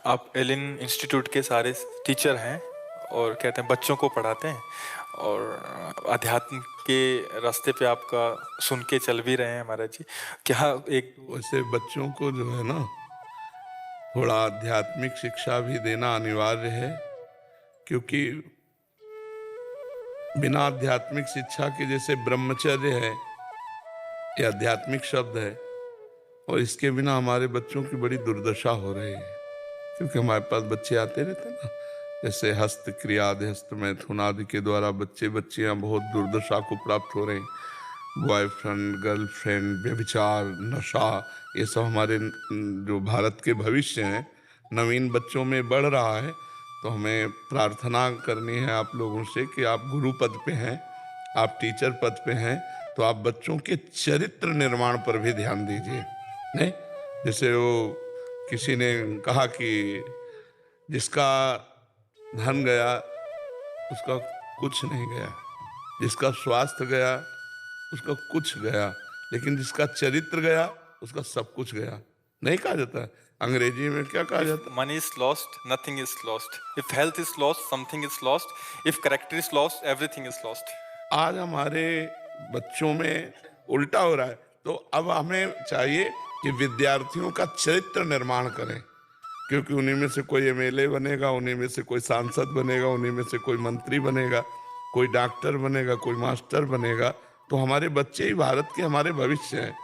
आप Elin institute के सारे टीचर हैं और कहते हैं बच्चों को पढ़ाते हैं और अध्यात्म के रास्ते पे आपका सुन के चल भी रहे हैं महाराज जी। क्या एक वैसे बच्चों को जो है ना, थोड़ा आध्यात्मिक शिक्षा भी देना अनिवार्य है, क्योंकि बिना आध्यात्मिक शिक्षा के, जैसे ब्रह्मचर्य है, ये आध्यात्मिक शब्द है, और इसके बिना हमारे बच्चों की बड़ी दुर्दशा हो रही है। क्योंकि हमारे पास बच्चे आते रहते हैं ना, जैसे हस्त क्रिया हस्त मैथुन आदि के द्वारा बच्चे बच्चियां बहुत दुर्दशा को प्राप्त हो रहे हैं। बॉयफ्रेंड, गर्लफ्रेंड, व्यभिचार, नशा, ये सब हमारे जो भारत के भविष्य हैं, नवीन बच्चों में बढ़ रहा है। तो हमें प्रार्थना करनी है आप लोगों से कि आप गुरु पद पे हैं, आप टीचर पद पे हैं, तो आप बच्चों के चरित्र निर्माण पर भी ध्यान दीजिए। नहीं, जैसे वो किसी ने कहा कि जिसका धन गया उसका कुछ नहीं गया, जिसका स्वास्थ्य गया उसका कुछ गया, लेकिन जिसका चरित्र गया उसका सब कुछ गया। नहीं कहा जाता है? अंग्रेजी में क्या कहा जाता है? Money is lost nothing is lost, if health is lost something is lost, if character is lost everything is lost. आज हमारे बच्चों में उल्टा हो रहा है। तो अब हमें चाहिए कि विद्यार्थियों का चरित्र निर्माण करें, क्योंकि उन्हीं में से कोई एमएलए बनेगा, उन्हीं में से कोई सांसद बनेगा, उन्हीं में से कोई मंत्री बनेगा, कोई डॉक्टर बनेगा, कोई मास्टर बनेगा। तो हमारे बच्चे ही भारत के हमारे भविष्य हैं।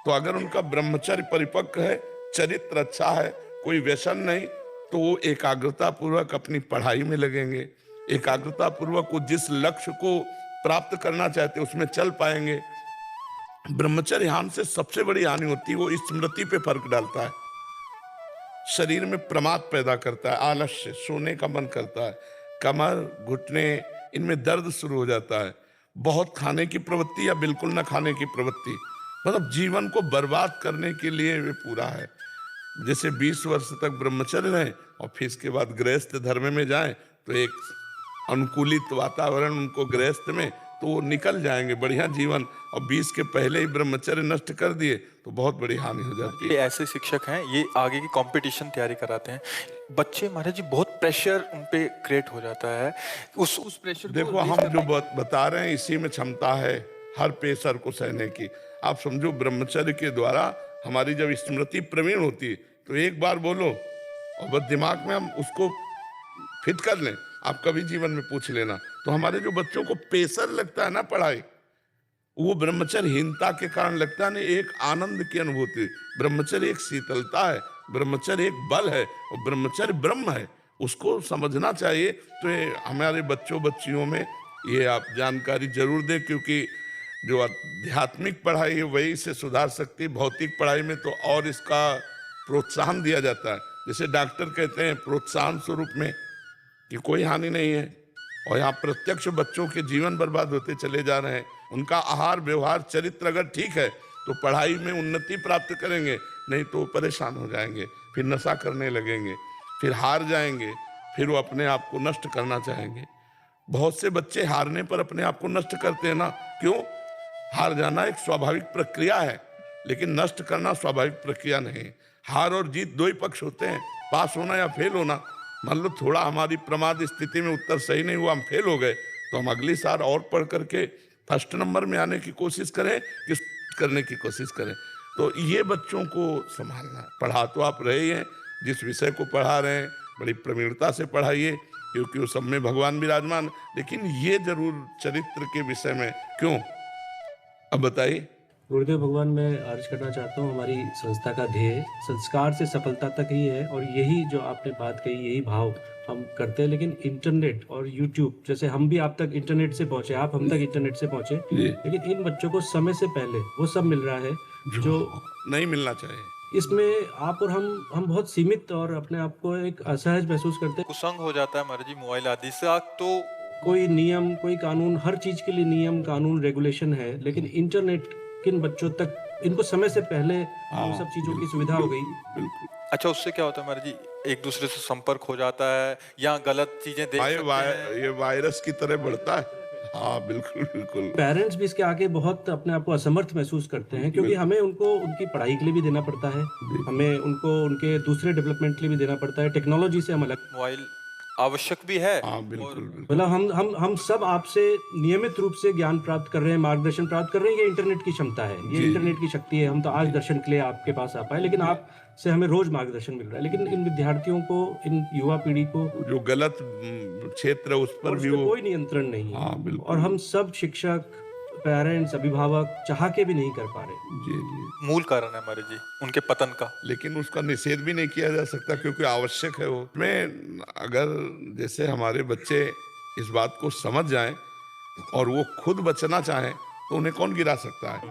तो अगर उनका ब्रह्मचर्य परिपक्व है, चरित्र अच्छा है, कोई व्यसन नहीं, तो वो एकाग्रता पूर्वक अपनी पढ़ाई में लगेंगे, एकाग्रता पूर्वक वो जिस लक्ष्य को प्राप्त करना चाहते उसमें चल पाएंगे। ब्रह्मचर्य हानि से सबसे बड़ी हानि होती है, वो स्मृति पे फर्क डालता है, शरीर में प्रमाद पैदा करता है, आलस्य, सोने का मन करता है, कमर, घुटने, इनमें दर्द शुरू हो जाता है, बहुत खाने की प्रवृत्ति या बिल्कुल न खाने की प्रवृत्ति, मतलब जीवन को बर्बाद करने के लिए वे पूरा है। जैसे 20 वर्ष तक ब्रह्मचर्य रहें और फिर इसके बाद गृहस्थ धर्म में जाएं, तो एक अनुकूलित वातावरण उनको गृहस्थ में, तो वो निकल जाएंगे बढ़िया जीवन। और 20 के पहले ही ब्रह्मचर्य नष्ट कर दिए तो बहुत बड़ी हानि हो जाती है। ये ऐसे शिक्षक हैं, ये आगे की कंपटीशन तैयारी कराते हैं। बच्चे महाराज जी बहुत प्रेशर उन पे क्रिएट हो जाता है, उस प्रेशर देखो, हम जो बता रहे हैं इसी में क्षमता है हर प्रेशर को सहने की। आप समझो, ब्रह्मचर्य के द्वारा हमारी जब स्मृति प्रवीण होती है तो एक बार बोलो और बस दिमाग में हम उसको फिट कर लें। आप कभी जीवन में पूछ लेना, तो हमारे जो बच्चों को प्रेशर लगता है ना पढ़ाई, वो ब्रह्मचर्यहीनता के कारण लगता है ना। एक आनंद की अनुभूति, ब्रह्मचर्य एक शीतलता है, ब्रह्मचर्य एक बल है, और ब्रह्मचर्य ब्रह्म है, उसको समझना चाहिए। तो हमारे बच्चों बच्चियों में ये आप जानकारी जरूर दें, क्योंकि जो आध्यात्मिक पढ़ाई है वही इसे सुधार सकती है। भौतिक पढ़ाई में तो और इसका प्रोत्साहन दिया जाता है, जैसे डॉक्टर कहते हैं प्रोत्साहन स्वरूप में कि कोई हानि नहीं है, और यहाँ प्रत्यक्ष बच्चों के जीवन बर्बाद होते चले जा रहे हैं। उनका आहार व्यवहार चरित्र अगर ठीक है तो पढ़ाई में उन्नति प्राप्त करेंगे, नहीं तो परेशान हो जाएंगे, फिर नशा करने लगेंगे, फिर हार जाएंगे, फिर वो अपने आप को नष्ट करना चाहेंगे। बहुत से बच्चे हारने पर अपने आप को नष्ट करते हैं ना। क्यों? हार जाना एक स्वाभाविक प्रक्रिया है, लेकिन नष्ट करना स्वाभाविक प्रक्रिया नहीं। हार और जीत दो ही पक्ष होते हैं, पास होना या फेल होना। मान लो थोड़ा हमारी प्रमाद स्थिति में उत्तर सही नहीं हुआ, हम फेल हो गए, तो हम अगली साल और पढ़ करके फर्स्ट नंबर में आने की कोशिश करें, किस करने की कोशिश करें। तो ये बच्चों को संभालना। पढ़ा तो आप रहे हैं, जिस विषय को पढ़ा रहे हैं बड़ी प्रवीणता से पढ़ाइए, क्योंकि वो सब में भगवान विराजमान। लेकिन ये जरूर चरित्र के विषय में क्यों, अब बताइए। गुरुदेव भगवान, मैं अर्ज करना चाहता हूँ, हमारी संस्था का ध्येय संस्कार से सफलता तक ही है, और यही जो आपने बात कही, यही भाव हम करते हैं। लेकिन इंटरनेट और यूट्यूब, जैसे हम भी आप तक इंटरनेट से पहुंचे, आप हम तक इंटरनेट से पहुंचे, लेकिन इन बच्चों को समय से पहले वो सब मिल रहा है जो नहीं मिलना चाहिए। इसमें आप और हम बहुत सीमित और अपने आप को एक असहज महसूस करते हैं। कुसंग हो जाता है महाराज जी मोबाइल आदि से। तो कोई नियम, कोई कानून, हर चीज के लिए नियम कानून रेगुलेशन है, लेकिन इंटरनेट किन बच्चों तक, इनको समय से पहले वो सब चीजों की सुविधा हो गई। अच्छा, उससे क्या होता है महाराज जी? एक दूसरे से संपर्क हो जाता है या गलत चीजें देख सकते हैं। ये वायरस की तरह बढ़ता है। हाँ, बिल्कुल, बिल्कुल। पेरेंट्स भी इसके आगे बहुत अपने आप को असमर्थ महसूस करते हैं क्योंकि हमें उनको उनकी पढ़ाई के लिए भी देना पड़ता है, हमें उनको उनके दूसरे डेवलपमेंट के लिए भी देना पड़ता है, टेक्नोलॉजी से हम अलग। मोबाइल आवश्यक भी है हाँ, और बिल्कुल, बिल्कुल। मतलब हम सब आपसे नियमित रूप से ज्ञान प्राप्त कर रहे हैं, मार्गदर्शन प्राप्त कर रहे हैं, ये इंटरनेट की क्षमता है, ये जी। इंटरनेट की शक्ति है। हम तो आज दर्शन के लिए आपके पास आ पाए, लेकिन आपसे हमें रोज मार्गदर्शन मिल रहा है। लेकिन इन विद्यार्थियों को, इन युवा पीढ़ी को जो गलत क्षेत्र है उस पर और उस भी पे वो। कोई नियंत्रण नहीं है। हाँ, बिल्कुल। और हम सब शिक्षक, पेरेंट्स, अभिभावक चाह के भी नहीं कर पा रहे। जी, जी। मूल कारण है हमारे जी उनके पतन का। लेकिन उसका निषेध भी नहीं किया जा सकता क्योंकि आवश्यक है वो। मैं अगर जैसे हमारे बच्चे इस बात को समझ जाएं और वो खुद बचना चाहें तो उन्हें कौन गिरा सकता है।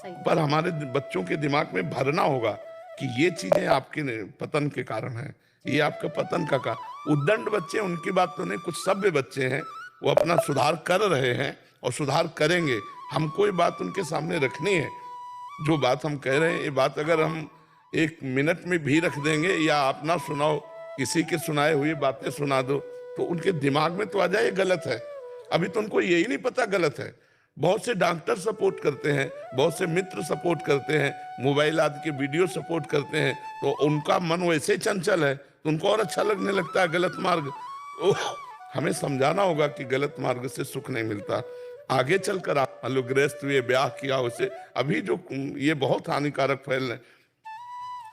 सही पर हमारे बच्चों के दिमाग में भरना होगा कि ये चीजें आपके पतन के कारण है, ये आपका पतन का उद्दंड बच्चे, उनकी बात तो नहीं, कुछ सभ्य बच्चे हैं, वो अपना सुधार कर रहे हैं और सुधार करेंगे। हमको ये बात उनके सामने रखनी है। जो बात हम कह रहे हैं, ये बात अगर हम 1 मिनट में भी रख देंगे या आप ना सुनाओ, किसी के सुनाए हुई बातें सुना दो, तो उनके दिमाग में तो आ जाए ये गलत है। अभी तो उनको यही नहीं पता गलत है। बहुत से डॉक्टर सपोर्ट करते हैं, बहुत से मित्र सपोर्ट करते हैं, मोबाइल आदि के वीडियो सपोर्ट करते हैं, तो उनका मन वैसे ही चंचल है, तो उनको और अच्छा लगने लगता है गलत मार्ग। हमें समझाना होगा कि गलत मार्ग से सुख नहीं मिलता। आगे चलकर आप मान लो गृहस्थ हुए, ब्याह किया, उसे अभी जो ये बहुत हानिकारक फैल रहे,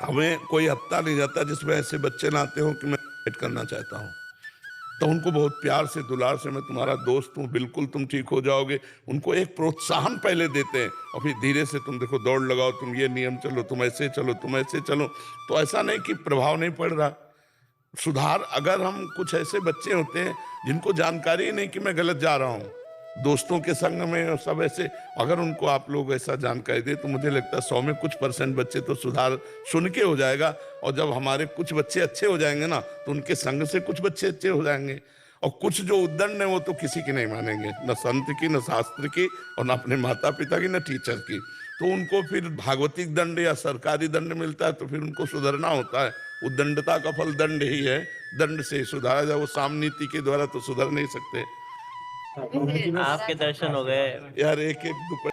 हमें कोई हफ्ता नहीं जाता जिसमें ऐसे बच्चे ना आते हो कि मैं डेट करना चाहता हूँ, तो उनको बहुत प्यार से, दुलार से, मैं तुम्हारा दोस्त हूँ, बिल्कुल तुम ठीक हो जाओगे, उनको एक प्रोत्साहन पहले देते हैं और फिर धीरे से तुम देखो दौड़ लगाओ, तुम ये नियम चलो, तुम ऐसे चलो, तुम ऐसे चलो। तो ऐसा नहीं कि प्रभाव नहीं पड़ रहा। सुधार, अगर हम कुछ ऐसे बच्चे होते हैं जिनको जानकारी ही नहीं कि मैं गलत जा रहा हूँ, दोस्तों के संग में और सब ऐसे, अगर उनको आप लोग ऐसा जानकारी दे तो मुझे लगता है 100 में कुछ % बच्चे तो सुधार सुन के हो जाएगा। और जब हमारे कुछ बच्चे अच्छे हो जाएंगे ना, तो उनके संग से कुछ बच्चे अच्छे हो जाएंगे। और कुछ जो उद्दंड है वो तो किसी की नहीं मानेंगे, न संत की, न शास्त्र की, और न अपने माता पिता की, न टीचर की। तो उनको फिर भागवतिक दंड या सरकारी दंड मिलता है, तो फिर उनको सुधरना होता है। उद्दंडता का फल दंड ही है, दंड से सुधारा जाए। वो साम नीति के द्वारा तो सुधर नहीं सकते हाँ, आपके आपके दर्शन हो गए। यार। एक एक